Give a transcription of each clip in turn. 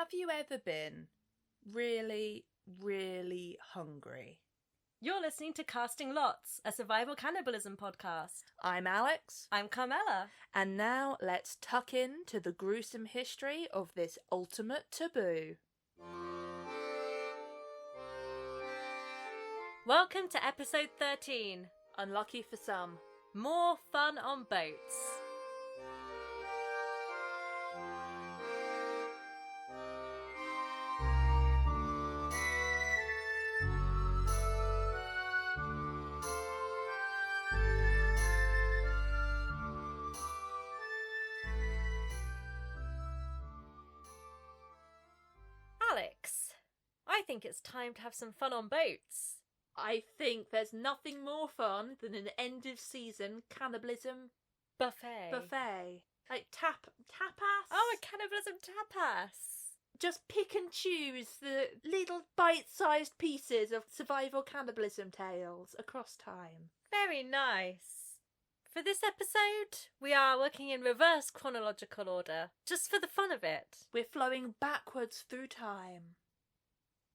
Have you ever been really, really hungry? You're listening to Casting Lots, a survival cannibalism podcast. I'm Alix. I'm Carmella. And now let's tuck into the gruesome history of this ultimate taboo. Welcome to episode 13. Unlucky for some. More fun on boats. Alix, I think it's time to have some fun on boats. I think there's nothing more fun than an end of season cannibalism Buffet. Like tapas. Oh, a cannibalism tapas. Just pick and choose the little bite-sized pieces of survival cannibalism tales across time. Very nice. For this episode, we are working in reverse chronological order, just for the fun of it. We're flowing backwards through time.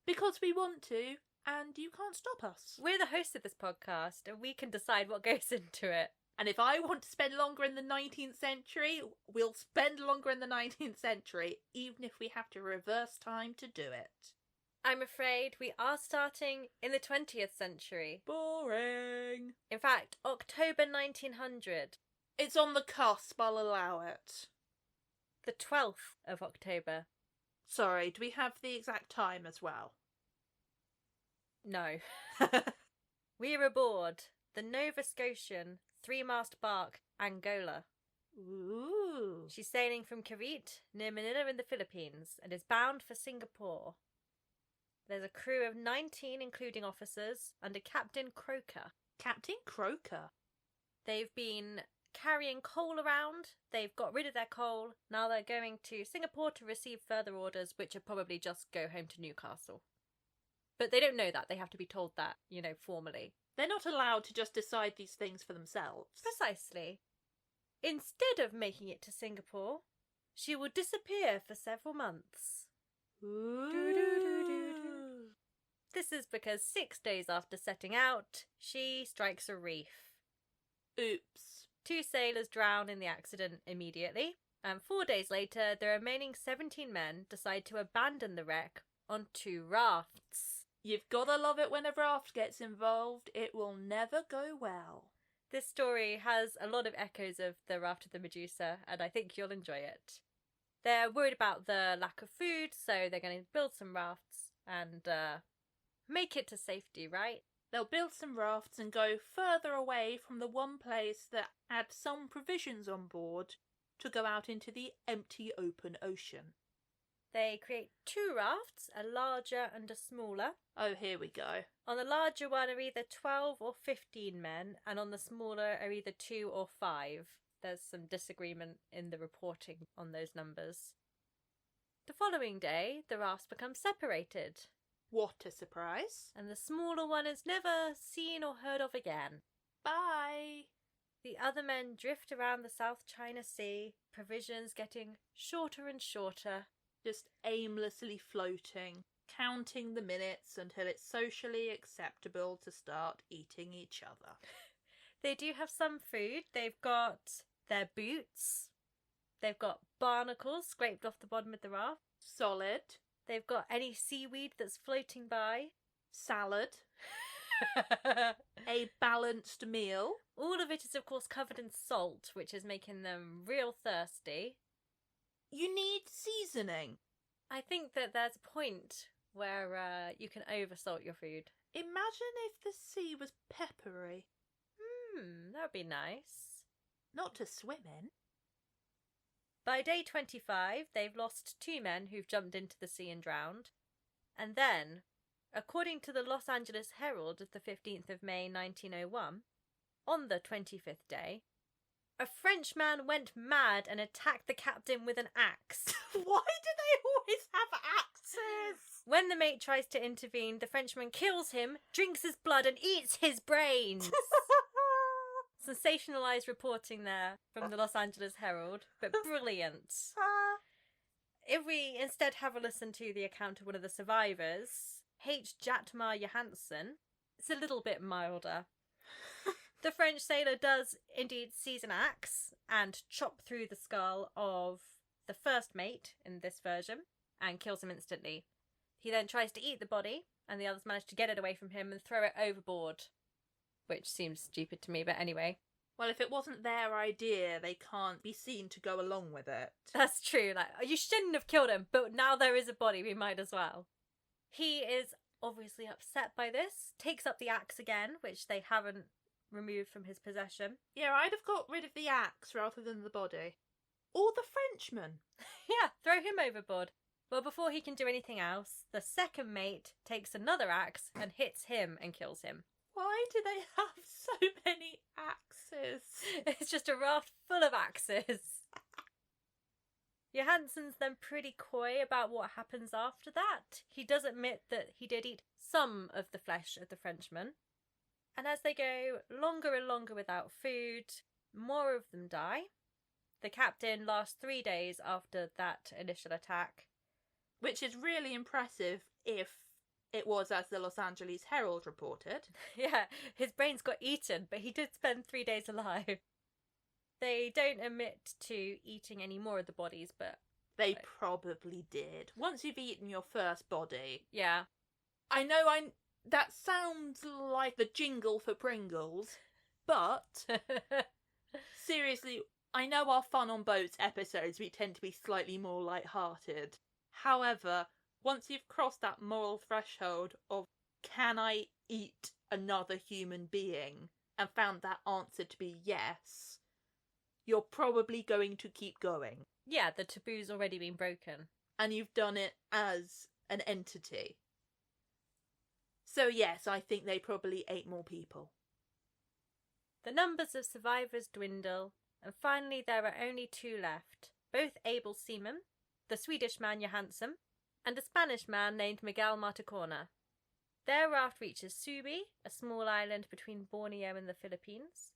Because we want to, and you can't stop us. We're the hosts of this podcast, and we can decide what goes into it. And if I want to spend longer in the 19th century, we'll spend longer in the 19th century, even if we have to reverse time to do it. I'm afraid we are starting in the 20th century. Boring. In fact, October 1900. It's on the cusp, I'll allow it. The 12th of October. Sorry, do we have the exact time as well? No. We're aboard the Nova Scotian 3-mast bark Angola. Ooh. She's sailing from Cavite, near Manila in the Philippines, and is bound for Singapore. There's a crew of 19, including officers, under Captain Croker. Captain Croker? They've been carrying coal around. They've got rid of their coal. Now they're going to Singapore to receive further orders, which are probably just go home to Newcastle. But they don't know that. They have to be told that, formally. They're not allowed to just decide these things for themselves. Precisely. Instead of making it to Singapore, she will disappear for several months. Ooh. This is because 6 days after setting out, she strikes a reef. Oops. 2 sailors drown in the accident immediately, and 4 days later, the remaining 17 men decide to abandon the wreck on 2 rafts. You've gotta love it when a raft gets involved. It will never go well. This story has a lot of echoes of the Raft of the Medusa, and I think you'll enjoy it. They're worried about the lack of food, so they're going to build some rafts and make it to safety, right? They'll build some rafts and go further away from the one place that had some provisions on board to go out into the empty open ocean. They create 2 rafts, a larger and a smaller. Oh, here we go. On the larger one are either 12 or 15 men, and on the smaller are either 2 or 5. There's some disagreement in the reporting on those numbers. The following day, the rafts become separated. What a surprise. And the smaller one is never seen or heard of again. Bye. The other men drift around the South China Sea, provisions getting shorter and shorter. Just aimlessly floating, counting the minutes until it's socially acceptable to start eating each other. They do have some food. They've got their boots. They've got barnacles scraped off the bottom of the raft. Solid. They've got any seaweed that's floating by. Salad. A balanced meal. All of it is, of course, covered in salt, which is making them real thirsty. You need seasoning. I think that there's a point where you can oversalt your food. Imagine if the sea was peppery. That would be nice. Not to swim in. By day 25, they've lost 2 men who've jumped into the sea and drowned. And then, according to the Los Angeles Herald of the 15th of May 1901, on the 25th day, a Frenchman went mad and attacked the captain with an axe. Why do they always have axes? When the mate tries to intervene, the Frenchman kills him, drinks his blood and eats his brains. Sensationalised reporting there from the Los Angeles Herald, but brilliant. If we instead have a listen to the account of one of the survivors, H. Jatmar Johansen, it's a little bit milder. The French sailor does indeed seize an axe and chop through the skull of the first mate in this version and kills him instantly. He then tries to eat the body, and the others manage to get it away from him and throw it overboard, which seems stupid to me, but anyway. Well, if it wasn't their idea, they can't be seen to go along with it. That's true. Like, you shouldn't have killed him, but now there is a body, we might as well. He is obviously upset by this, takes up the axe again, which they haven't removed from his possession. Yeah, I'd have got rid of the axe rather than the body. Or the Frenchman. Yeah, throw him overboard. Well, before he can do anything else, the second mate takes another axe and hits him and kills him. Why do they have so many axes? It's just a raft full of axes. Johansen's then pretty coy about what happens after that. He does admit that he did eat some of the flesh of the Frenchman. And as they go longer and longer without food, more of them die. The captain lasts 3 days after that initial attack. Which is really impressive if it was as the Los Angeles Herald reported. Yeah, his brains got eaten, but he did spend 3 days alive. They don't admit to eating any more of the bodies, but... They probably did. Once you've eaten your first body. Yeah. I know that sounds like the jingle for Pringles, but... seriously, I know our Fun on Boats episodes, we tend to be slightly more light-hearted. However, once you've crossed that moral threshold of, can I eat another human being, and found that answer to be yes, you're probably going to keep going. Yeah, the taboo's already been broken. And you've done it as an entity. So yes, I think they probably ate more people. The numbers of survivors dwindle, and finally there are only 2 left, both able seamen, the Swedish man Johansen, and a Spanish man named Miguel Marticorna. Their raft reaches Subi, a small island between Borneo and the Philippines.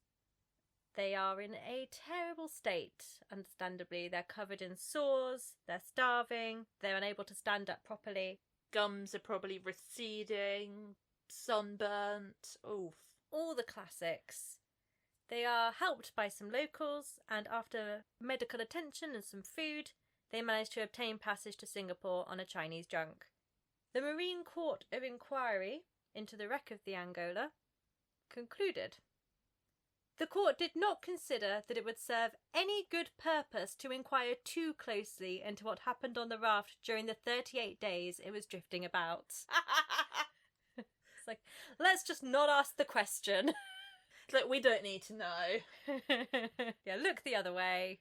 They are in a terrible state, understandably. They're covered in sores, they're starving, they're unable to stand up properly. Gums are probably receding, sunburnt, oof. All the classics. They are helped by some locals, and after medical attention and some food, they manage to obtain passage to Singapore on a Chinese junk. The Marine Court of Inquiry into the wreck of the Angola concluded. The court did not consider that it would serve any good purpose to inquire too closely into what happened on the raft during the 38 days it was drifting about. It's like, let's just not ask the question. It's like, we don't need to know. Yeah, look the other way.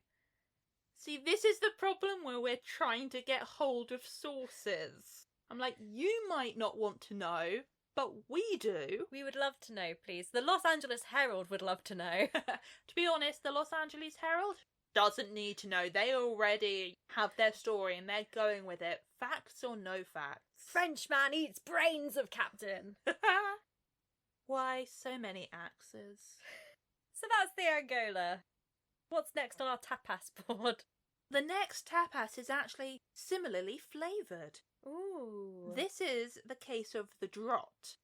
See, this is the problem where we're trying to get hold of sources. I'm like, you might not want to know, but we do. We would love to know, please. The Los Angeles Herald would love to know. To be honest, the Los Angeles Herald doesn't need to know. They already have their story and they're going with it. Facts or no facts. Frenchman eats brains of captain. Why so many axes? So that's the Angola. What's next on our tapas board? The next tapas is actually similarly flavoured. Ooh. This is the case of the drot.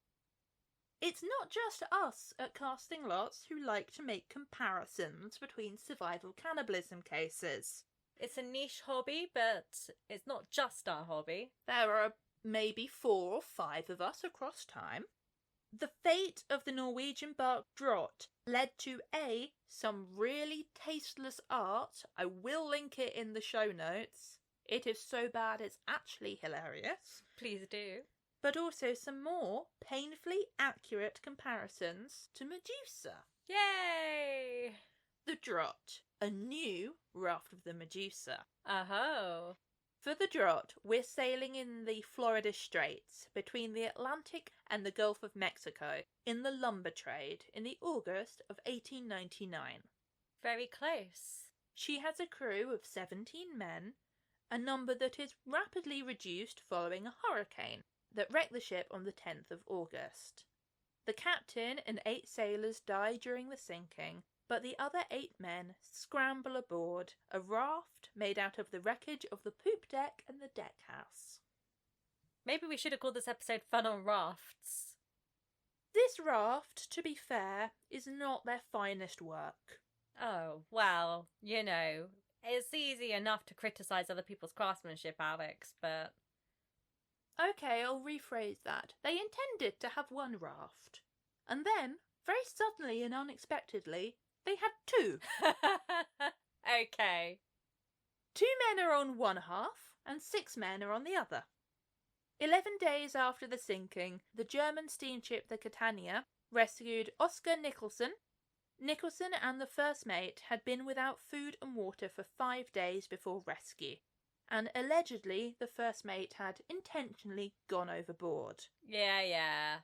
It's not just us at Casting Lots who like to make comparisons between survival cannibalism cases. It's a niche hobby, but it's not just our hobby. There are maybe 4 or 5 of us across time. The fate of the Norwegian bark drot led to some really tasteless art. I will link it in the show notes. It is so bad it's actually hilarious. Please do. But also some more painfully accurate comparisons to Medusa. Yay! The drot, a new raft of the Medusa. Oh. For the draught, we're sailing in the Florida Straits between the Atlantic and the Gulf of Mexico in the lumber trade in the August of 1899. Very close. She has a crew of 17 men, a number that is rapidly reduced following a hurricane that wrecked the ship on the 10th of August. The captain and 8 sailors die during the sinking, but the other 8 men scramble aboard a raft made out of the wreckage of the poop deck and the deck house. Maybe we should have called this episode Fun on Rafts. This raft, to be fair, is not their finest work. Oh, well, you know, it's easy enough to criticise other people's craftsmanship, Alex, but... Okay, I'll rephrase that. They intended to have one raft. And then, very suddenly and unexpectedly, they had 2. Okay. 2 men are on one half, and 6 men are on the other. 11 days after the sinking, the German steamship the Catania rescued Oscar Nicholson. Nicholson and the first mate had been without food and water for 5 days before rescue, and allegedly the first mate had intentionally gone overboard. Yeah.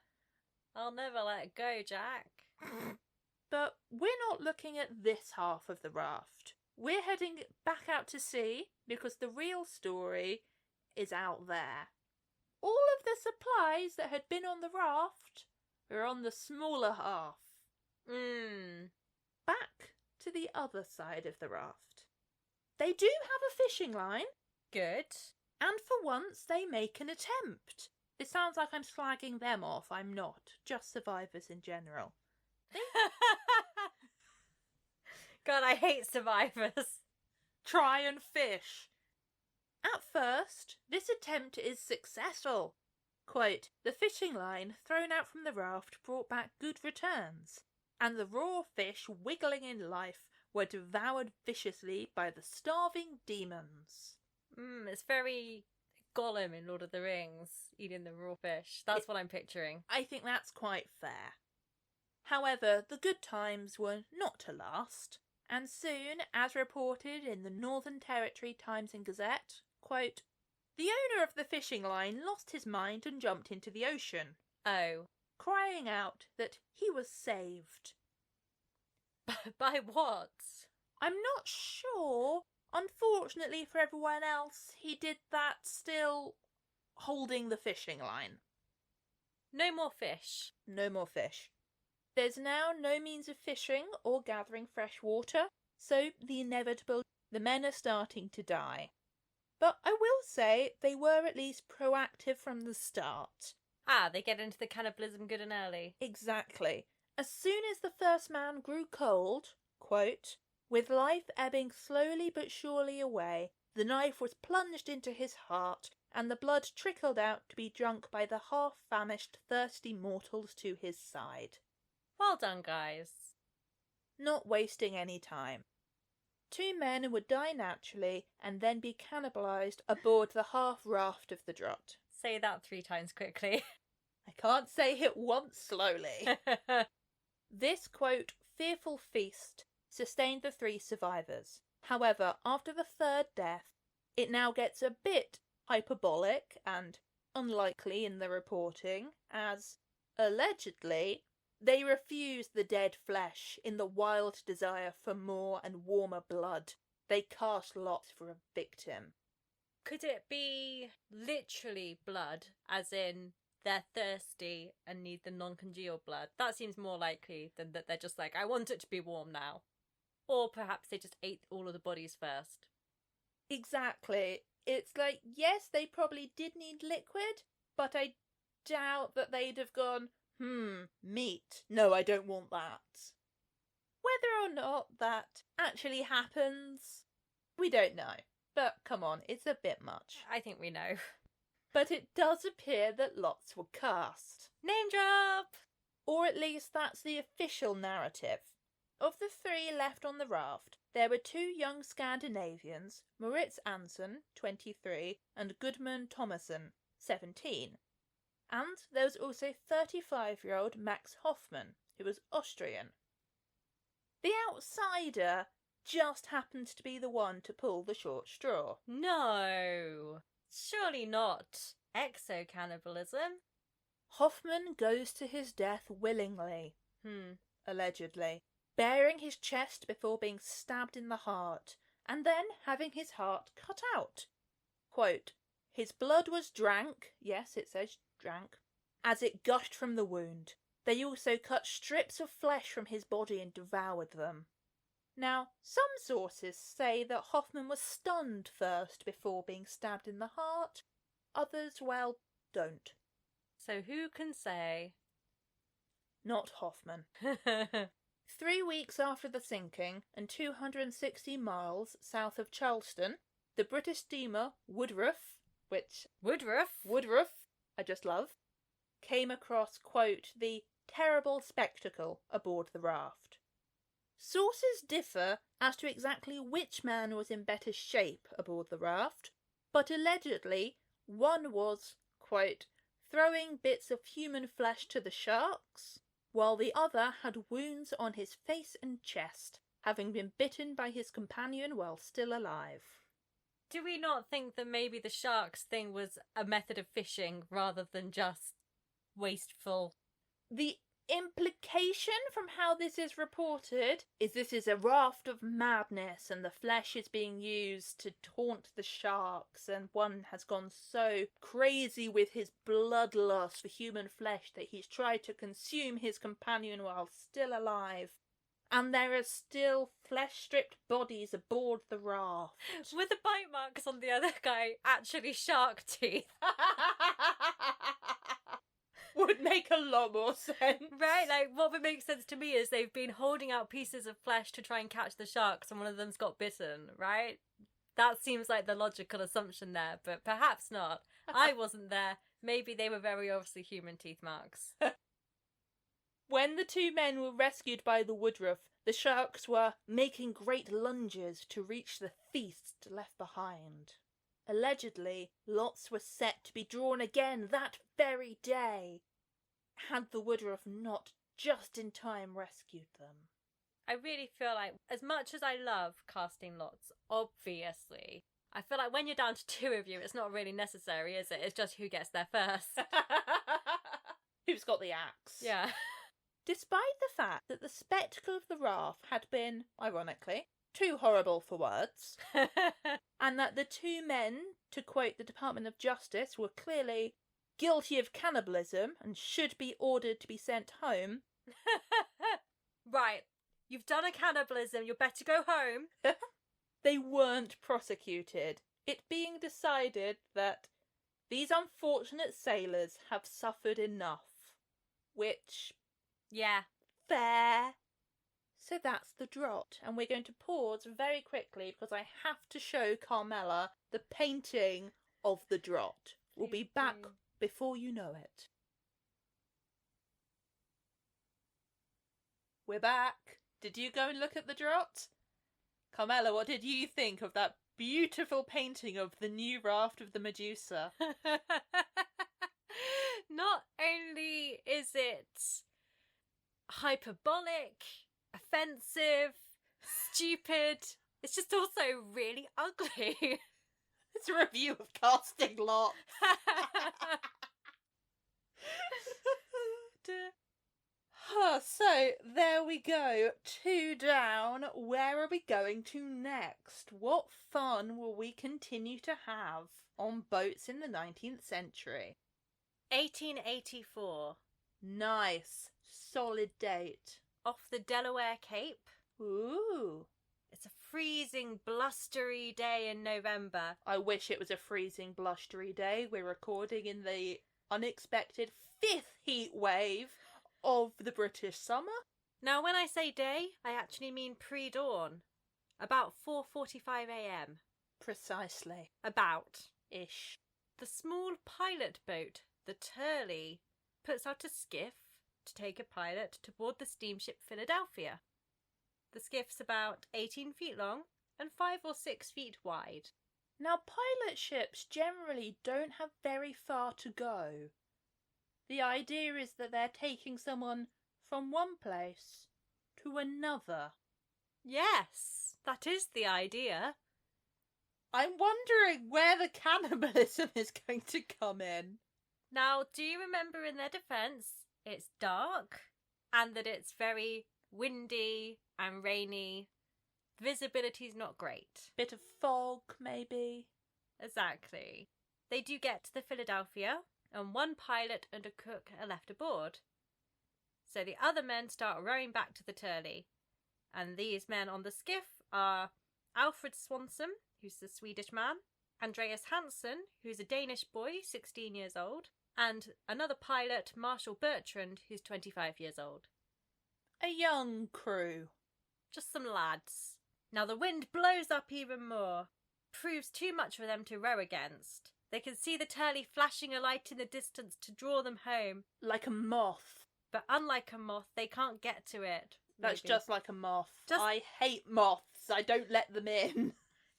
I'll never let go, Jack. But we're not looking at this half of the raft. We're heading back out to sea because the real story is out there. All of the supplies that had been on the raft are on the smaller half. Back to the other side of the raft. They do have a fishing line. Good. And for once they make an attempt. It sounds like I'm slagging them off. I'm not. Just survivors in general. God, I hate survivors. Try and fish. At first, this attempt is successful. Quote, the fishing line thrown out from the raft brought back good returns, and the raw fish wiggling in life were devoured viciously by the starving demons. It's very Gollum in Lord of the Rings, eating the raw fish. That's what I'm picturing. I think that's quite fair. However, the good times were not to last, and soon, as reported in the Northern Territory Times and Gazette, quote, the owner of the fishing line lost his mind and jumped into the ocean. Oh. Crying out that he was saved. By what? I'm not sure. Unfortunately for everyone else, he did that still holding the fishing line. No more fish. No more fish. There's now no means of fishing or gathering fresh water, so the inevitable, the men are starting to die. But I will say they were at least proactive from the start. They get into the cannibalism good and early. Exactly. As soon as the first man grew cold, quote, with life ebbing slowly but surely away, the knife was plunged into his heart, and the blood trickled out to be drunk by the half-famished, thirsty mortals to his side. Well done, guys. Not wasting any time. 2 men would die naturally and then be cannibalised aboard the half-raft of the draught. Say that 3 times quickly. I can't say it once slowly. This, quote, fearful feast sustained the 3 survivors. However, after the 3rd death, it now gets a bit hyperbolic and unlikely in the reporting, as, allegedly, they refused the dead flesh in the wild desire for more and warmer blood. They cast lots for a victim. Could it be literally blood, as in they're thirsty and need the non-congealed blood? That seems more likely than that they're just like, I want it to be warm now. Or perhaps they just ate all of the bodies first. Exactly. It's like, yes, they probably did need liquid, but I doubt that they'd have gone, meat. No, I don't want that. Whether or not that actually happens, we don't know. But come on, it's a bit much. I think we know. But it does appear that lots were cast. Name drop! Or at least that's the official narrative. Of the 3 left on the raft, there were 2 young Scandinavians, Moritz Anson, 23, and Gudmund Thomason, 17. And there was also 35-year-old Max Hoffmann, who was Austrian. The outsider just happened to be the one to pull the short straw. No! Surely not. Exo-cannibalism? Hoffmann goes to his death willingly. Allegedly. Baring his chest before being stabbed in the heart, and then having his heart cut out. Quote, his blood was drank, yes, it says drank, as it gushed from the wound. They also cut strips of flesh from his body and devoured them. Now, some sources say that Hoffman was stunned first before being stabbed in the heart. Others, well, don't. So who can say? Not Hoffman. 3 weeks after the sinking, and 260 miles south of Charleston, the British steamer Woodruff, which... Woodruff, I just love, came across, quote, the terrible spectacle aboard the raft. Sources differ as to exactly which man was in better shape aboard the raft, but allegedly one was, quote, throwing bits of human flesh to the sharks, while the other had wounds on his face and chest, having been bitten by his companion while still alive. Do we not think that maybe the sharks thing was a method of fishing rather than just wasteful? The implication from how this is reported is this is a raft of madness and the flesh is being used to taunt the sharks, and one has gone so crazy with his bloodlust for human flesh that he's tried to consume his companion while still alive. And there are still flesh-stripped bodies aboard the raft. With the bite marks on the other guy actually shark teeth. Would make a lot more sense. Right, like what would make sense to me is they've been holding out pieces of flesh to try and catch the sharks and one of them's got bitten, right? That seems like the logical assumption there, but perhaps not. I wasn't there. Maybe they were very obviously human teeth marks. When the two men were rescued by the Woodruff, the sharks were making great lunges to reach the feast left behind. Allegedly, lots were set to be drawn again that very day, had the Woodruff not just in time rescued them. I really feel like, as much as I love casting lots, obviously, I feel like when you're down to two of you, it's not really necessary, is it? It's just who gets there first. Who's got the axe? Yeah. Despite the fact that the spectacle of the raft had been, ironically, too horrible for words, and that the two men, to quote the Department of Justice, were clearly guilty of cannibalism and should be ordered to be sent home. Right, you've done a cannibalism, you better go home. They weren't prosecuted, it being decided that these unfortunate sailors have suffered enough, which... yeah. Fair. So that's the draught, and we're going to pause very quickly because I have to show Carmella the painting of the draught. We'll be back before you know it. We're back. Did you go and look at the draught? Carmella, what did you think of that beautiful painting of the new raft of the Medusa? Not only is it hyperbolic, offensive, stupid, it's just also really ugly. It's a review of casting lots. So, there we go. 2 down. Where are we going to next? What fun will we continue to have on boats in the 19th century? 1884. Nice. Solid date. Off the Delaware Cape. Ooh. It's a freezing, blustery day in November. I wish it was a freezing, blustery day. We're recording in the unexpected 5th heat wave of the British summer. Now, when I say day, I actually mean pre-dawn. About 4:45 a.m. Precisely. About. Ish. The small pilot boat, the Turley, puts out a skiff to take a pilot to board the steamship Philadelphia. The skiff's about 18 feet long and 5 or 6 feet wide. Now, pilot ships generally don't have very far to go. The idea is that they're taking someone from one place to another. Yes, that is the idea. I'm wondering where the cannibalism is going to come in. Now, do you remember in their defence, it's dark and that it's very windy and rainy. Visibility's not great. Bit of fog, maybe. Exactly. They do get to the Philadelphia, and one pilot and a cook are left aboard. So the other men start rowing back to the Turley, And these men on the skiff are Alfred Swanson, who's the Swedish man, Andreas Hansen, who's a Danish boy, 16 years old, and another pilot, Marshall Bertrand, who's 25 years old. A young crew. Just some lads. Now the wind blows up even more. Proves too much for them to row against. They can see the Turley flashing a light in the distance to draw them home. Like a moth. But unlike a moth, they can't get to it. That's Maybe. just like a moth. I hate moths. I don't let them in.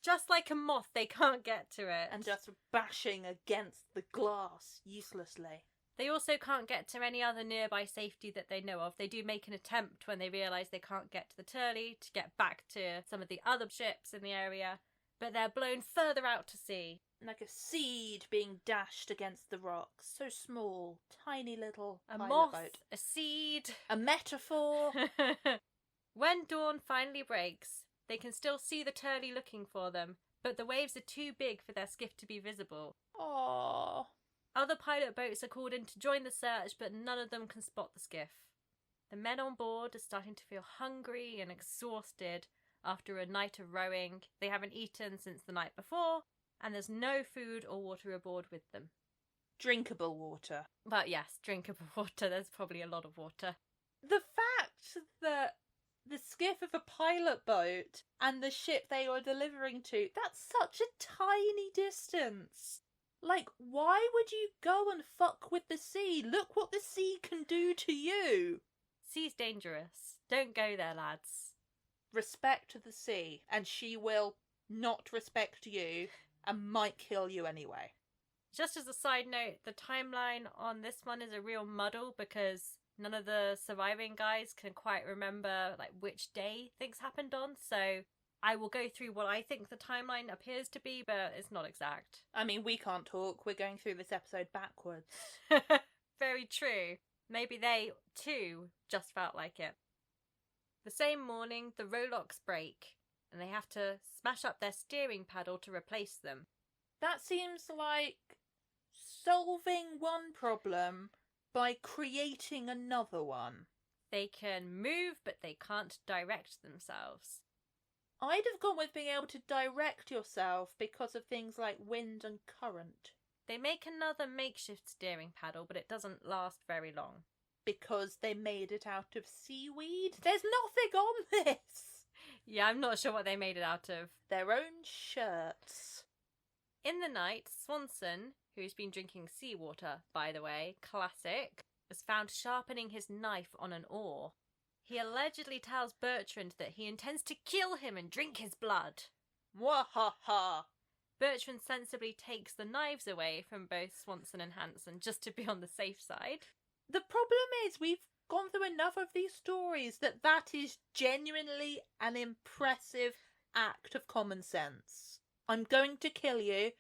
Just like a moth, they can't get to it. And just bashing against the glass uselessly. They also can't get to any other nearby safety that they know of. They do make an attempt when they realise they can't get to the Turley to get back to some of the other ships in the area, but they're blown further out to sea. Like a seed being dashed against the rocks. So small, tiny little A pilot moth, boat. a seed. A metaphor. When dawn finally breaks, they can still see the Turley looking for them, but the waves are too big for their skiff to be visible. Aww. Other pilot boats are called in to join the search, but none of them can spot the skiff. The men on board are starting to feel hungry and exhausted after a night of rowing. They haven't eaten since the night before, and there's no food or water aboard with them. Drinkable water. But yes, drinkable water. There's probably a lot of water. The fact that the skiff of a pilot boat and the ship they are delivering to, that's such a tiny distance. Like, why would you go and fuck with the sea? Look what the sea can do to you. Sea's dangerous. Don't go there, lads. Respect the sea, and she will not respect you and might kill you anyway. Just as a side note, the timeline on this one is a real muddle because none of the surviving guys can quite remember like which day things happened on, so I will go through what I think the timeline appears to be, but it's not exact. I mean, we can't talk. We're going through this episode backwards. Very true. Maybe they, too, just felt like it. The same morning, the rowlocks break, and they have to smash up their steering paddle to replace them. That seems like solving one problem by creating another one. They can move, but they can't direct themselves. I'd have gone with being able to direct yourself because of things like wind and current. They make another makeshift steering paddle, but it doesn't last very long. Because they made it out of seaweed? There's nothing on this! Yeah, I'm not sure what they made it out of. Their own shirts. In the night, Swanson, who's been drinking seawater, by the way, classic, is found sharpening his knife on an oar. He allegedly tells Bertrand that he intends to kill him and drink his blood. Mwahaha! Bertrand sensibly takes the knives away from both Swanson and Hansen just to be on the safe side. The problem is we've gone through enough of these stories that is genuinely an impressive act of common sense. I'm going to kill you.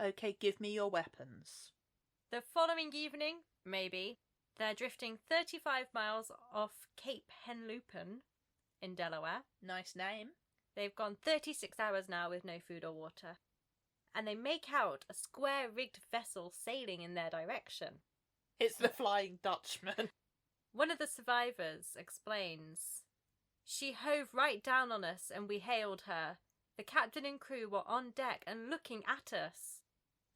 Okay, give me your weapons. The following evening, maybe, they're drifting 35 miles off Cape Henlopen in Delaware. Nice name. They've gone 36 hours now with no food or water. And they make out a square-rigged vessel sailing in their direction. It's the Flying Dutchman. One of the survivors explains, "She hove right down on us and we hailed her. The captain and crew were on deck and looking at us.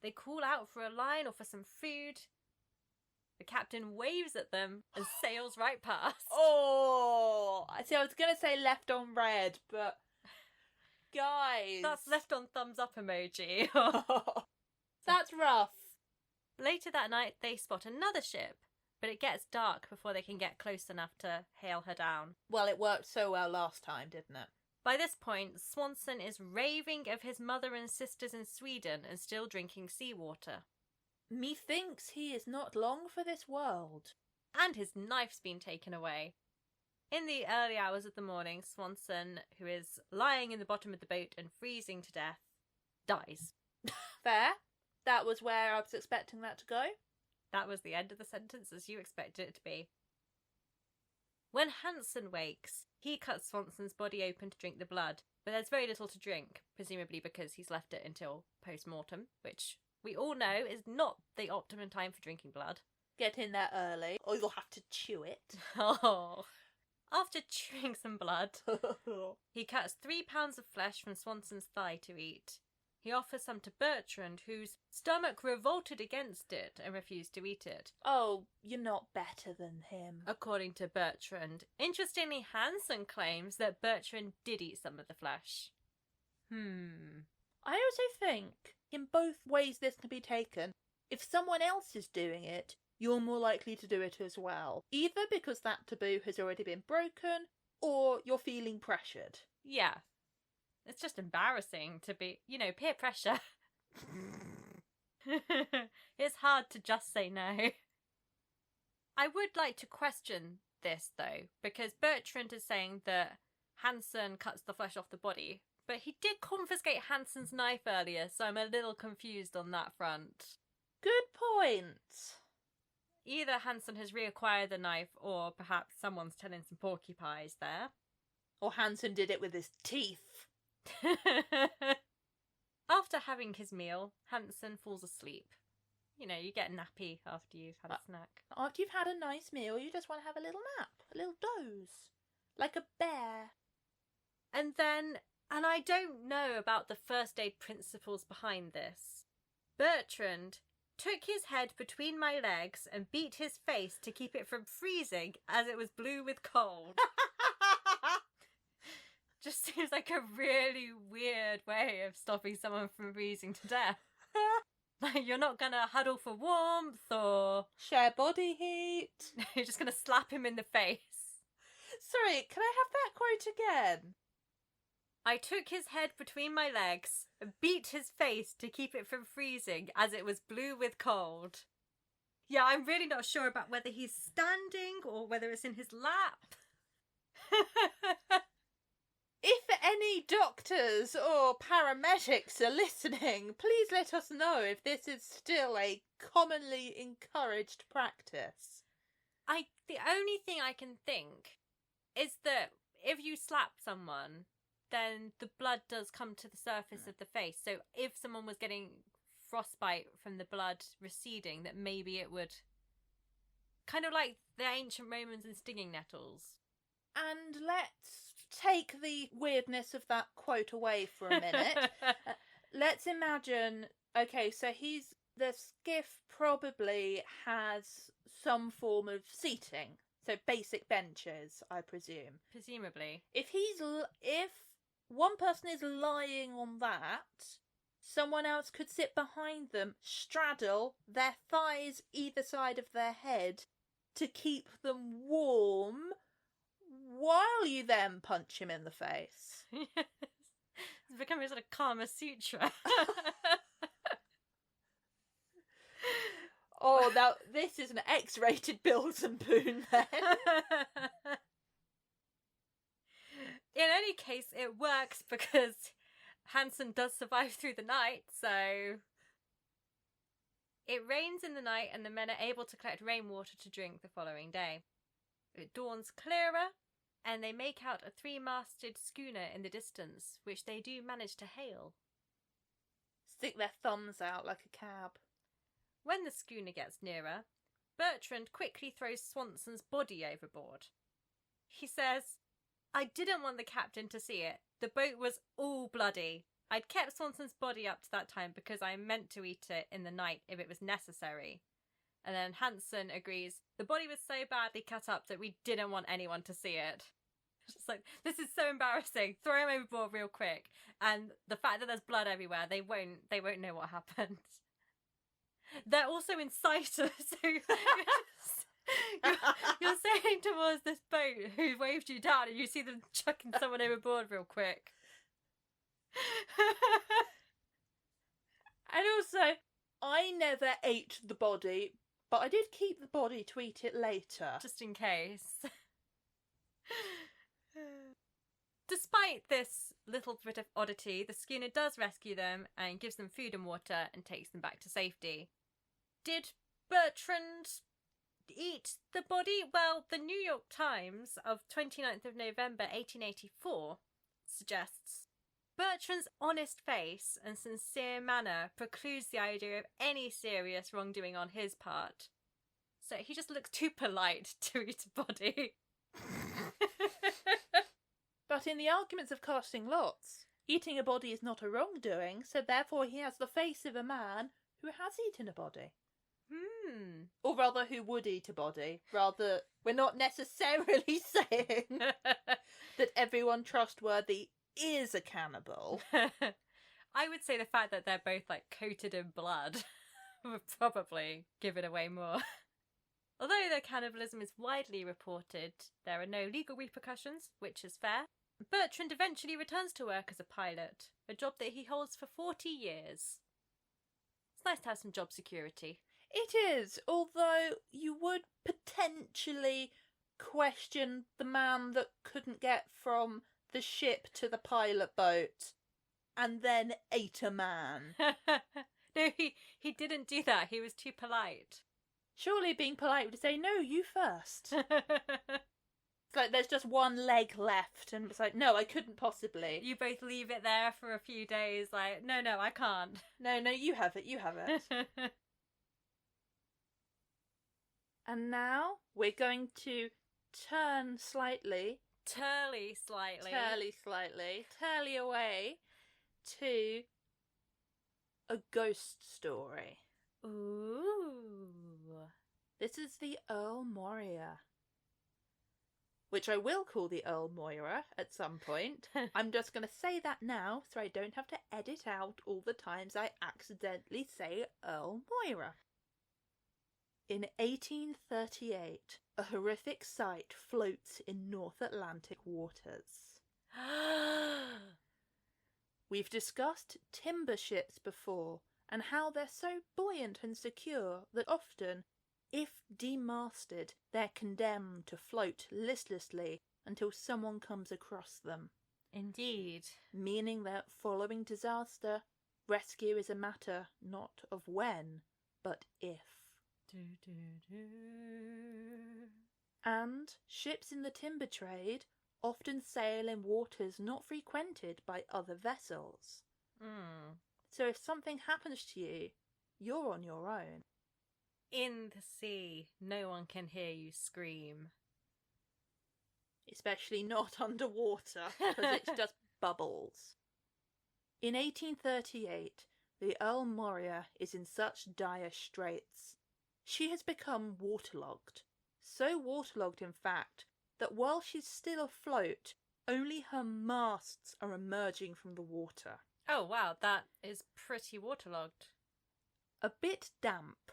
They call out for a line or for some food. The captain waves at them and sails right past." Oh! See, I was going to say left on red, but... Guys! That's left on thumbs up emoji. That's rough. Later that night, they spot another ship, but it gets dark before they can get close enough to hail her down. Well, it worked so well last time, didn't it? By this point, Swanson is raving of his mother and sisters in Sweden and still drinking seawater. Methinks he is not long for this world. And his knife's been taken away. In the early hours of the morning, Swanson, who is lying in the bottom of the boat and freezing to death, dies. Fair. That was where I was expecting that to go. That was the end of the sentence as you expected it to be. When Hansen wakes, he cuts Swanson's body open to drink the blood, but there's very little to drink, presumably because he's left it until post-mortem, which we all know is not the optimum time for drinking blood. Get in there early, or you'll have to chew it. Oh. After chewing some blood, he cuts 3 pounds of flesh from Swanson's thigh to eat. He offers some to Bertrand, whose stomach revolted against it and refused to eat it. Oh, you're not better than him. According to Bertrand. Interestingly, Hansen claims that Bertrand did eat some of the flesh. I also think, in both ways this can be taken, if someone else is doing it, you're more likely to do it as well. Either because that taboo has already been broken, or you're feeling pressured. Yeah. It's just embarrassing to be, peer pressure. It's hard to just say no. I would like to question this, though, because Bertrand is saying that Hansen cuts the flesh off the body, but he did confiscate Hansen's knife earlier, so I'm a little confused on that front. Good point. Either Hansen has reacquired the knife, or perhaps someone's telling some porcupines there. Or Hansen did it with his teeth. After having his meal, Hansen falls asleep. You get nappy after you've had a snack. After you've had a nice meal, you just want to have a little nap, a little doze. Like a bear. And I don't know about the first aid principles behind this. Bertrand took his head between my legs and beat his face to keep it from freezing as it was blue with cold. Just seems like a really weird way of stopping someone from freezing to death. Like, you're not gonna huddle for warmth or share body heat. You're just gonna slap him in the face. Sorry, can I have that quote again? I took his head between my legs and beat his face to keep it from freezing as it was blue with cold. Yeah, I'm really not sure about whether he's standing or whether it's in his lap. If any doctors or paramedics are listening, please let us know if this is still a commonly encouraged practice. The only thing I can think is that if you slap someone, then the blood does come to the surface of the face. So if someone was getting frostbite from the blood receding, that maybe it would... Kind of like the ancient Romans and stinging nettles. And let's take the weirdness of that quote away for a minute. Let's imagine, okay, so the skiff probably has some form of seating. So basic benches, I presume. Presumably. If one person is lying on that, someone else could sit behind them, straddle their thighs either side of their head to keep them warm, while you then punch him in the face. Yes. It's becoming sort of Kama Sutra. Oh, now this is an X-rated Bills and Boone then. In any case, it works because Hansen does survive through the night, so... It rains in the night and the men are able to collect rainwater to drink the following day. It dawns clearer, and they make out a 3-masted schooner in the distance, which they do manage to hail. Stick their thumbs out like a cab. When the schooner gets nearer, Bertrand quickly throws Swanson's body overboard. He says, I didn't want the captain to see it. The boat was all bloody. I'd kept Swanson's body up to that time because I meant to eat it in the night if it was necessary. And then Hansen agrees, the body was so badly cut up that we didn't want anyone to see it. It's just like, this is so embarrassing. Throw him overboard real quick. And the fact that there's blood everywhere, they won't know what happened. They're also in sight of, so you're sailing towards this boat who waved you down and you see them chucking someone overboard real quick. And also, I never ate the body, but I did keep the body to eat it later. Just in case. Despite this little bit of oddity, the schooner does rescue them and gives them food and water and takes them back to safety. Did Bertrand eat the body? Well, the New York Times of 29th of November 1884 suggests Bertrand's honest face and sincere manner precludes the idea of any serious wrongdoing on his part. So he just looks too polite to eat a body. But in the arguments of casting lots, eating a body is not a wrongdoing, so therefore he has the face of a man who has eaten a body. Or rather, who would eat a body. Rather, we're not necessarily saying that everyone trustworthy is a cannibal. I would say the fact that they're both, like, coated in blood would probably give it away more. Although their cannibalism is widely reported, there are no legal repercussions, which is fair. Bertrand eventually returns to work as a pilot, a job that he holds for 40 years. It's nice to have some job security. It is, although you would potentially question the man that couldn't get from the ship to the pilot boat and then ate a man. No, he didn't do that. He was too polite. Surely being polite would say, no, you first. It's like there's just one leg left, and it's like, no, I couldn't possibly. You both leave it there for a few days, like, no, I can't. No, you have it. And now we're going to turn slightly. Turly away to a ghost story. Ooh. This is the Earl Moria, which I will call the Earl Moira at some point. I'm just going to say that now so I don't have to edit out all the times I accidentally say Earl Moira. In 1838, a horrific sight floats in North Atlantic waters. We've discussed timber ships before and how they're so buoyant and secure that often, if demasted, they're condemned to float listlessly until someone comes across them. Indeed. Meaning that following disaster, rescue is a matter not of when, but if. And ships in the timber trade often sail in waters not frequented by other vessels. So if something happens to you, you're on your own. In the sea, no one can hear you scream. Especially not underwater, because it's just bubbles. In 1838, the Earl Moria is in such dire straits. She has become waterlogged. So waterlogged, in fact, that while she's still afloat, only her masts are emerging from the water. Oh wow, that is pretty waterlogged. A bit damp.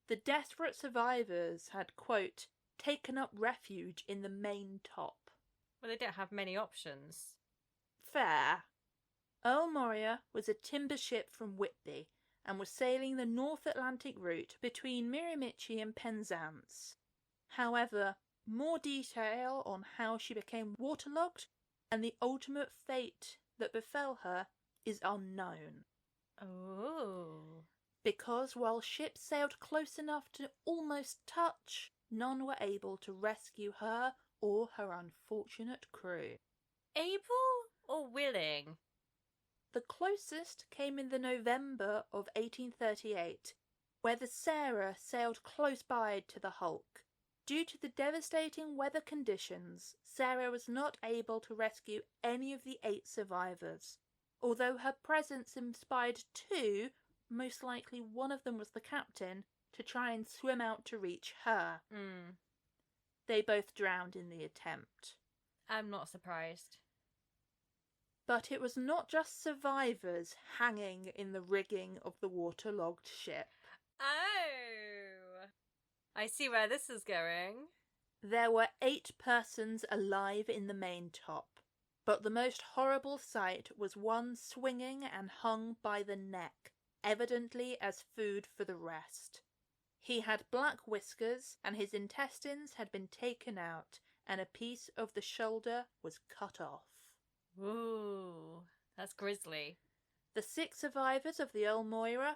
The desperate survivors had, quote, taken up refuge in the main top. Well, they don't have many options. Fair. Earl Moria was a timber ship from Whitby and was sailing the North Atlantic route between Miramichi and Penzance. However, more detail on how she became waterlogged and the ultimate fate that befell her is unknown. Oh. Because while ships sailed close enough to almost touch, none were able to rescue her or her unfortunate crew. Able or willing? The closest came in the November of 1838, where the Sarah sailed close by to the Hulk. Due to the devastating weather conditions, Sarah was not able to rescue any of the 8 survivors. Although her presence inspired 2, most likely one of them was the captain, to try and swim out to reach her. They both drowned in the attempt. I'm not surprised. But it was not just survivors hanging in the rigging of the waterlogged ship. Oh! I see where this is going. There were 8 persons alive in the main top, but the most horrible sight was one swinging and hung by the neck, evidently as food for the rest. He had black whiskers, and his intestines had been taken out, and a piece of the shoulder was cut off. Ooh, that's grisly. The 6 survivors of the Earl Moria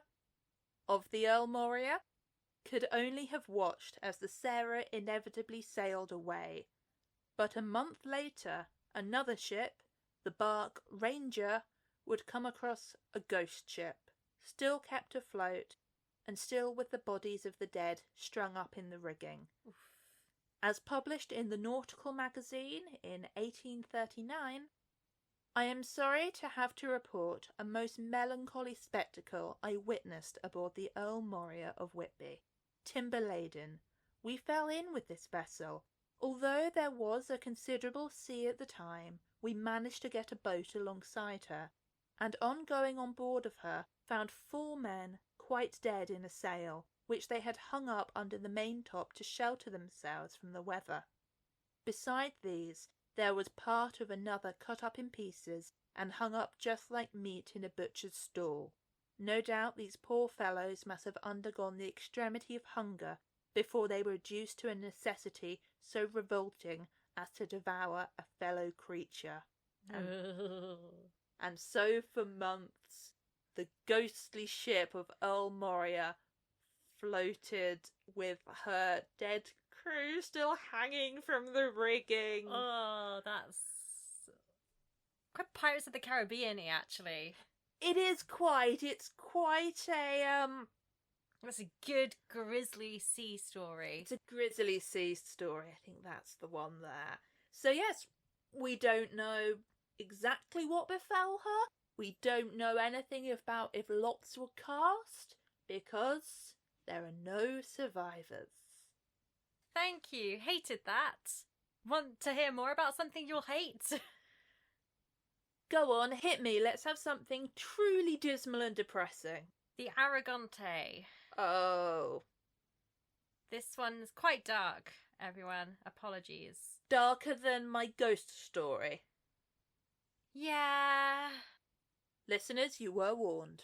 could only have watched as the Sarah inevitably sailed away. But a month later, another ship, the bark Ranger, would come across a ghost ship, still kept afloat, and still with the bodies of the dead strung up in the rigging. Oof. As published in the Nautical Magazine in 1839, I am sorry to have to report a most melancholy spectacle I witnessed aboard the Earl Moria of Whitby. Timber laden, we fell in with this vessel. Although there was a considerable sea at the time, we managed to get a boat alongside her, and on going on board of her, found 4 men quite dead in a sail, which they had hung up under the maintop to shelter themselves from the weather. Beside these, there was part of another cut up in pieces and hung up just like meat in a butcher's stall. No doubt these poor fellows must have undergone the extremity of hunger before they were reduced to a necessity so revolting as to devour a fellow creature. And so for months the ghostly ship of Earl Moria floated with her dead crew still hanging from the rigging. Oh, that's quite Pirates of the Caribbean-y, actually. It's quite a That's a good grisly sea story. It's a grisly sea story. I think that's the one there. So yes, we don't know exactly what befell her. We don't know anything about if lots were cast, because there are no survivors. Thank you. Hated that. Want to hear more about something you'll hate? Go on, hit me. Let's have something truly dismal and depressing. The Aragante. Oh. This one's quite dark, everyone. Apologies. Darker than my ghost story. Yeah. Listeners, you were warned.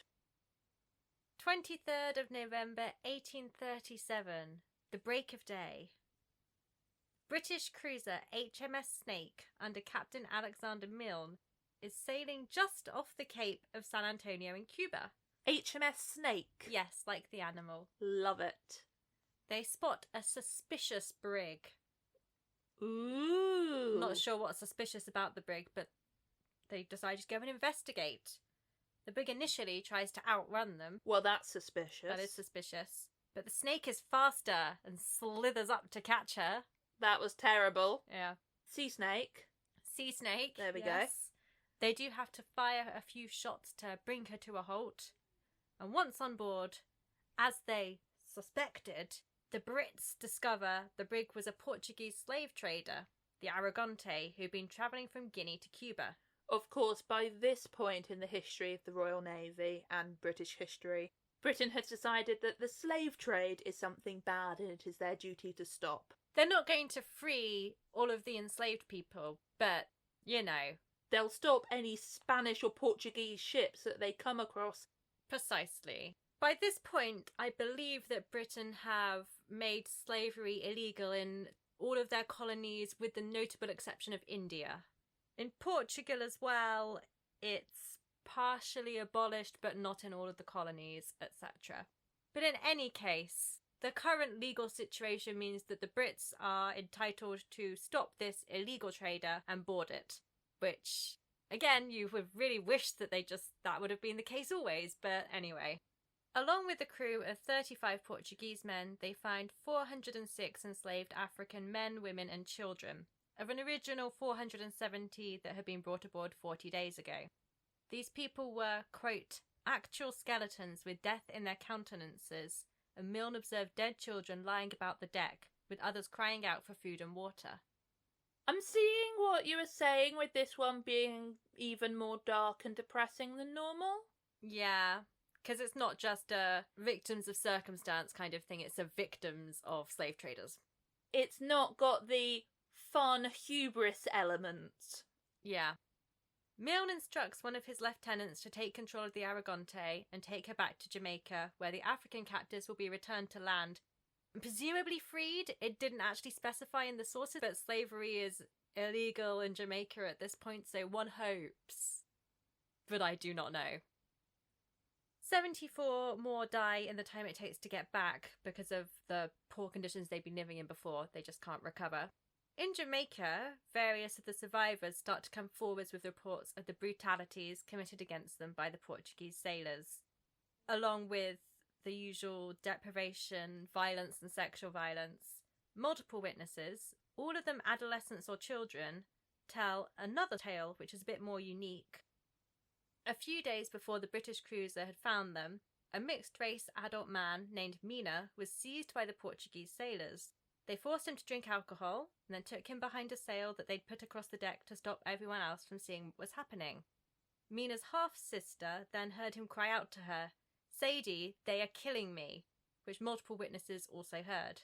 23rd of November 1837. The break of day. British cruiser HMS Snake under Captain Alexander Milne is sailing just off the Cape of San Antonio in Cuba. HMS Snake. Yes, like the animal. Love it. They spot a suspicious brig. Ooh. Not sure what's suspicious about the brig, but they decide to go and investigate. The brig initially tries to outrun them. Well, that's suspicious. That is suspicious. But the Snake is faster and slithers up to catch her. That was terrible. Yeah. Sea snake. Sea snake. There we yes. go. They do have to fire a few shots to bring her to a halt. And once on board, as they suspected, the Brits discover the brig was a Portuguese slave trader, the Aragante, who'd been travelling from Guinea to Cuba. Of course, by this point in the history of the Royal Navy and British history, Britain has decided that the slave trade is something bad and it is their duty to stop. They're not going to free all of the enslaved people, but, you know. They'll stop any Spanish or Portuguese ships that they come across. Precisely. By this point, I believe that Britain have made slavery illegal in all of their colonies with the notable exception of India. In Portugal as well, it's partially abolished but not in all of the colonies, etc. But in any case, the current legal situation means that the Brits are entitled to stop this illegal trader and board it, which, again, you would really wish that that would have been the case always, but anyway. Along with the crew of 35 Portuguese men, they find 406 enslaved African men, women and children, of an original 470 that had been brought aboard 40 days ago. These people were, quote, actual skeletons with death in their countenances, and Milne observed dead children lying about the deck, with others crying out for food and water. I'm seeing what you were saying with this one being even more dark and depressing than normal. Yeah, because it's not just a victims of circumstance kind of thing, it's a victims of slave traders. It's not got the fun hubris element. Yeah. Milne instructs one of his lieutenants to take control of the Aragante and take her back to Jamaica, where the African captives will be returned to land. Presumably freed. It didn't actually specify in the sources, but slavery is illegal in Jamaica at this point, so one hopes. But I do not know. 74 more die in the time it takes to get back because of the poor conditions they've been living in before. They just can't recover. In Jamaica, various of the survivors start to come forwards with reports of the brutalities committed against them by the Portuguese sailors, along with the usual deprivation, violence and sexual violence. multiple witnesses, all of them adolescents or children, tell another tale which is a bit more unique. A few days before the British cruiser had found them, a mixed-race adult man named Mina was seized by the Portuguese sailors. They forced him to drink alcohol and then took him behind a sail that they'd put across the deck to stop everyone else from seeing what was happening. Mina's half-sister then heard him cry out to her, "Sadie, they are killing me," which multiple witnesses also heard.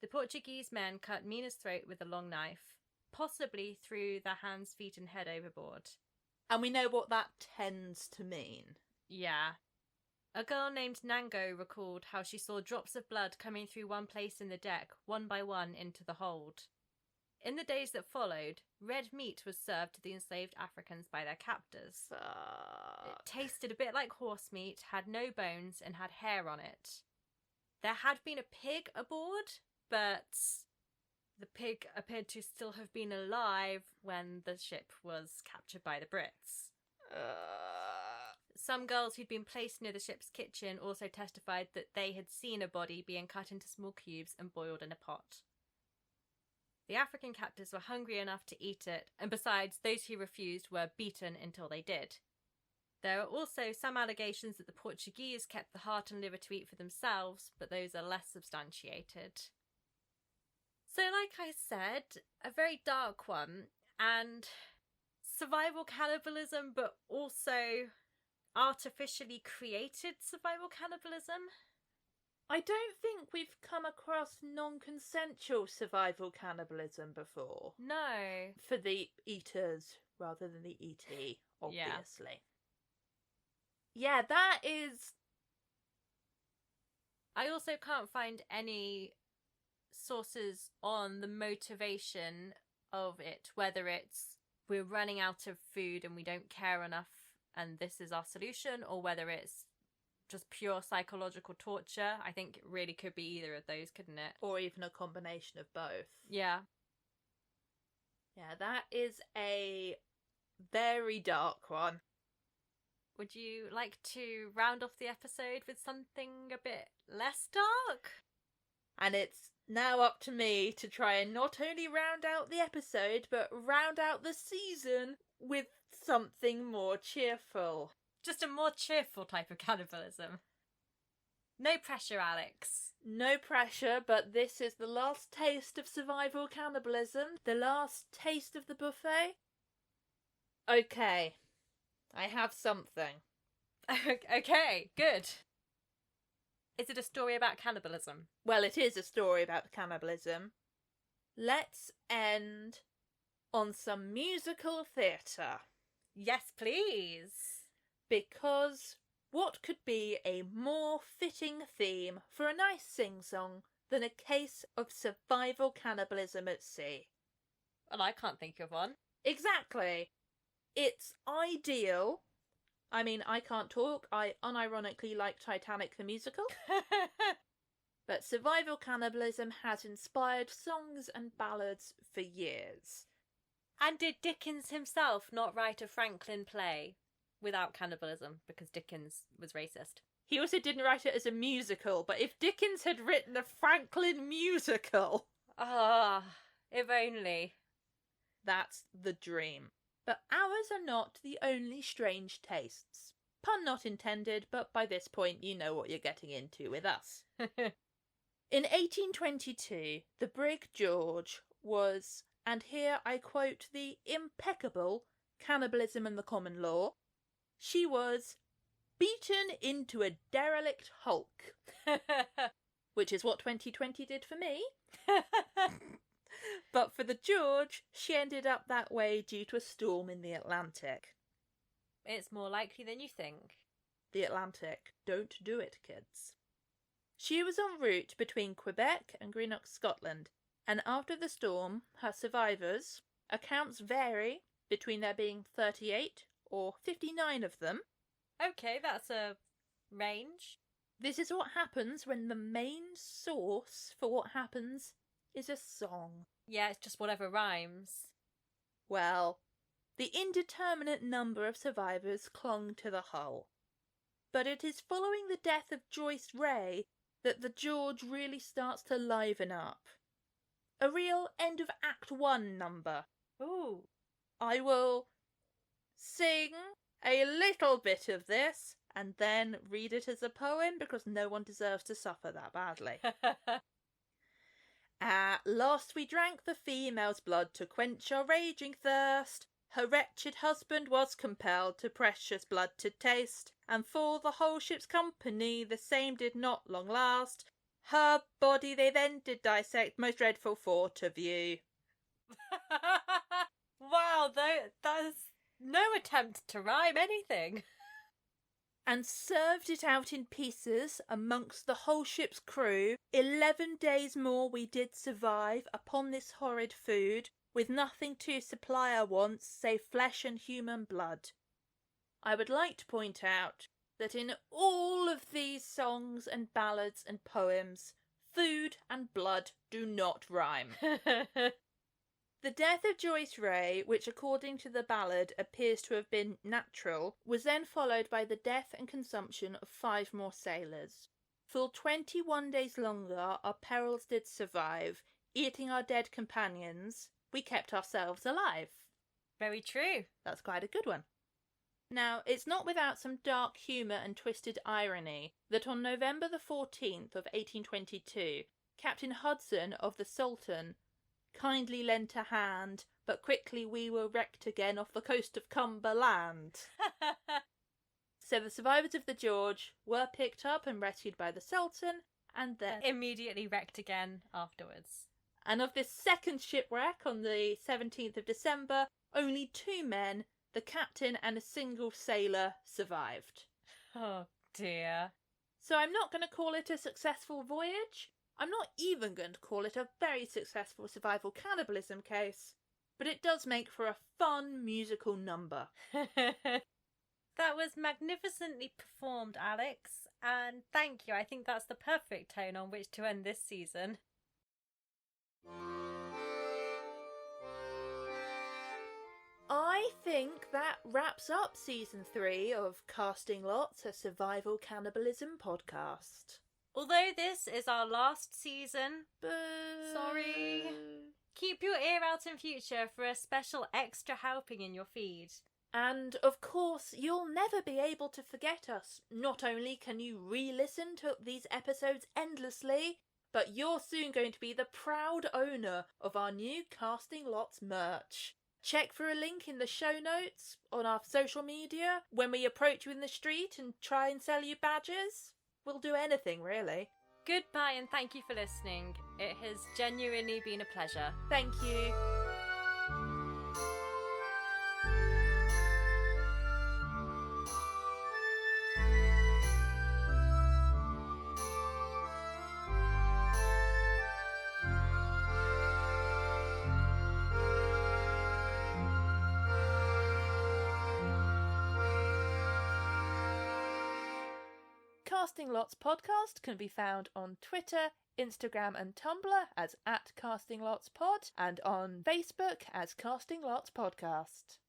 The Portuguese men cut Mina's throat with a long knife, possibly threw their hands, feet and head overboard. And we know what that tends to mean. Yeah. A girl named Nango recalled how she saw drops of blood coming through one place in the deck, one by one, into the hold. In the days that followed, red meat was served to the enslaved Africans by their captors. It tasted a bit like horse meat, had no bones, and had hair on it. There had been a pig aboard, but the pig appeared to still have been alive when the ship was captured by the Brits. Some girls who'd been placed near the ship's kitchen also testified that they had seen a body being cut into small cubes and boiled in a pot. The African captors were hungry enough to eat it, and besides, those who refused were beaten until they did. There are also some allegations that the Portuguese kept the heart and liver to eat for themselves, but those are less substantiated. So, like I said, a very dark one, and survival cannibalism, but also artificially created survival cannibalism. I don't think we've come across non-consensual survival cannibalism before. No. For the eaters rather than the ET, obviously. Yeah, that is... I also can't find any sources on the motivation of it, whether it's we're running out of food and we don't care enough and this is our solution, or whether it's just pure psychological torture. I think it really could be either of those, couldn't it? Or even a combination of both. Yeah. Yeah, that is a very dark one. Would you like to round off the episode with something a bit less dark? And it's now up to me to try and not only round out the episode, but round out the season with something more cheerful. Just a more cheerful type of cannibalism. No pressure, Alex. No pressure, but this is the last taste of survival cannibalism. The last taste of the buffet. Okay. I have something. Okay, good. Is it a story about cannibalism? Well, it is a story about cannibalism. Let's end on some musical theatre. Yes, please. Because what could be a more fitting theme for a nice sing-song than a case of survival cannibalism at sea? Well, I can't think of one. Exactly. It's ideal. I mean, I can't talk. I unironically like Titanic the musical. But survival cannibalism has inspired songs and ballads for years. And did Dickens himself not write a Franklin play without cannibalism because Dickens was racist? He also didn't write it as a musical, but if Dickens had written a Franklin musical... if only. That's the dream. But ours are not the only strange tastes. Pun not intended, but by this point you know what you're getting into with us. In 1822, the brig George was, and here I quote the impeccable Cannibalism and the Common Law, she was beaten into a derelict hulk. Which is what 2020 did for me. But for the George, she ended up that way due to a storm in the Atlantic. It's more likely than you think. The Atlantic. Don't do it, kids. She was en route between Quebec and Greenock, Scotland, and after the storm, her survivors, accounts vary between there being 38 or 59 of them. Okay, that's a range. This is what happens when the main source for what happens is a song. Yeah, it's just whatever rhymes. Well, the indeterminate number of survivors clung to the hull. But it is following the death of Joyce Ray that the George really starts to liven up. A real end of Act 1 number. Ooh. I will sing a little bit of this and then read it as a poem because no one deserves to suffer that badly. At last we drank the female's blood to quench our raging thirst. Her wretched husband was compelled to precious blood to taste, and for the whole ship's company the same did not long last. Her body they then did dissect, most dreadful for to view. Wow, that's no attempt to rhyme anything. And served it out in pieces amongst the whole ship's crew. 11 days more we did survive upon this horrid food, with nothing to supply our wants save flesh and human blood. I would like to point out that in all of these songs and ballads and poems, food and blood do not rhyme. The death of Joyce Ray, which according to the ballad appears to have been natural, was then followed by the death and consumption of 5 more sailors. Full 21 days longer our perils did survive, eating our dead companions, we kept ourselves alive. Very true. That's quite a good one. Now, it's not without some dark humour and twisted irony that on November the 14th of 1822, Captain Hudson of the Sultan kindly lent a hand, but quickly we were wrecked again off the coast of Cumberland. So the survivors of the George were picked up and rescued by the Sultan, and then immediately wrecked again afterwards. And of this second shipwreck on the 17th of December, only 2 men, the captain and a single sailor, survived. Oh dear. So I'm not going to call it a successful voyage. I'm not even going to call it a very successful survival cannibalism case, but it does make for a fun musical number. That was magnificently performed, Alex, and thank you. I think that's the perfect tone on which to end this season. I think that wraps up season 3 of Casting Lots, a survival cannibalism podcast. Although this is our last season, Boo. Sorry. Keep your ear out in future for a special extra helping in your feed. And of course, you'll never be able to forget us. Not only can you re-listen to these episodes endlessly, but you're soon going to be the proud owner of our new Casting Lots merch. Check for a link in the show notes, on our social media, when we approach you in the street and try and sell you badges. We'll do anything, really. Goodbye and thank you for listening. It has genuinely been a pleasure. Thank you. Casting Lots Podcast can be found on Twitter, Instagram and Tumblr as @CastingLotsPod and on Facebook as Casting Lots Podcast.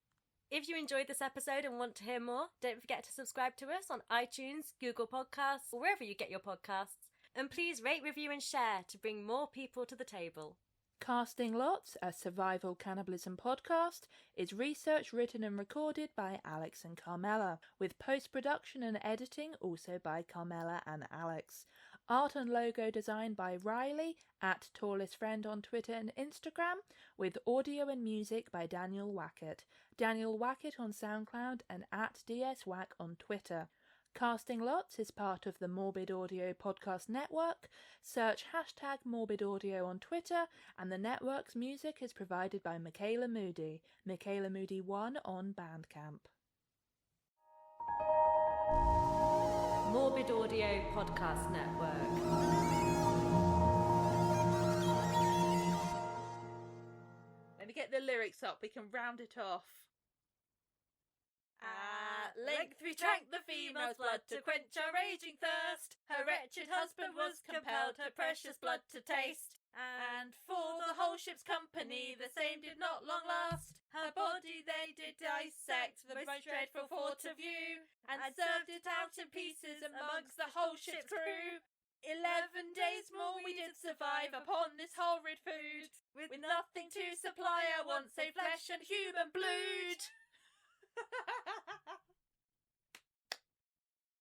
If you enjoyed this episode and want to hear more, don't forget to subscribe to us on iTunes, Google Podcasts, or wherever you get your podcasts. And please rate, review and share to bring more people to the table. Casting Lots, a survival cannibalism podcast, is researched, written and recorded by Alix and Carmella, with post-production and editing also by Carmella and Alix. Art and logo design by Riley, @TallestFriend on Twitter and Instagram, with audio and music by Daniel Wackett. Daniel Wackett on SoundCloud and @DSWack on Twitter. Casting Lots is part of the Morbid Audio Podcast Network. Search #MorbidAudio on Twitter, and the network's music is provided by Michaela Moody, Michaela Moody 1 on Bandcamp. Morbid Audio Podcast Network. Let me get the lyrics up, we can round it off. At length we drank the female's blood to quench our raging thirst. Her wretched husband was compelled her precious blood to taste. And for the whole ship's company the same did not long last. Her body they did dissect, the most dreadful for to view, and served it out in pieces amongst the whole ship's crew. 11 days more we did survive upon this horrid food, with nothing to supply our wants save flesh and human blood.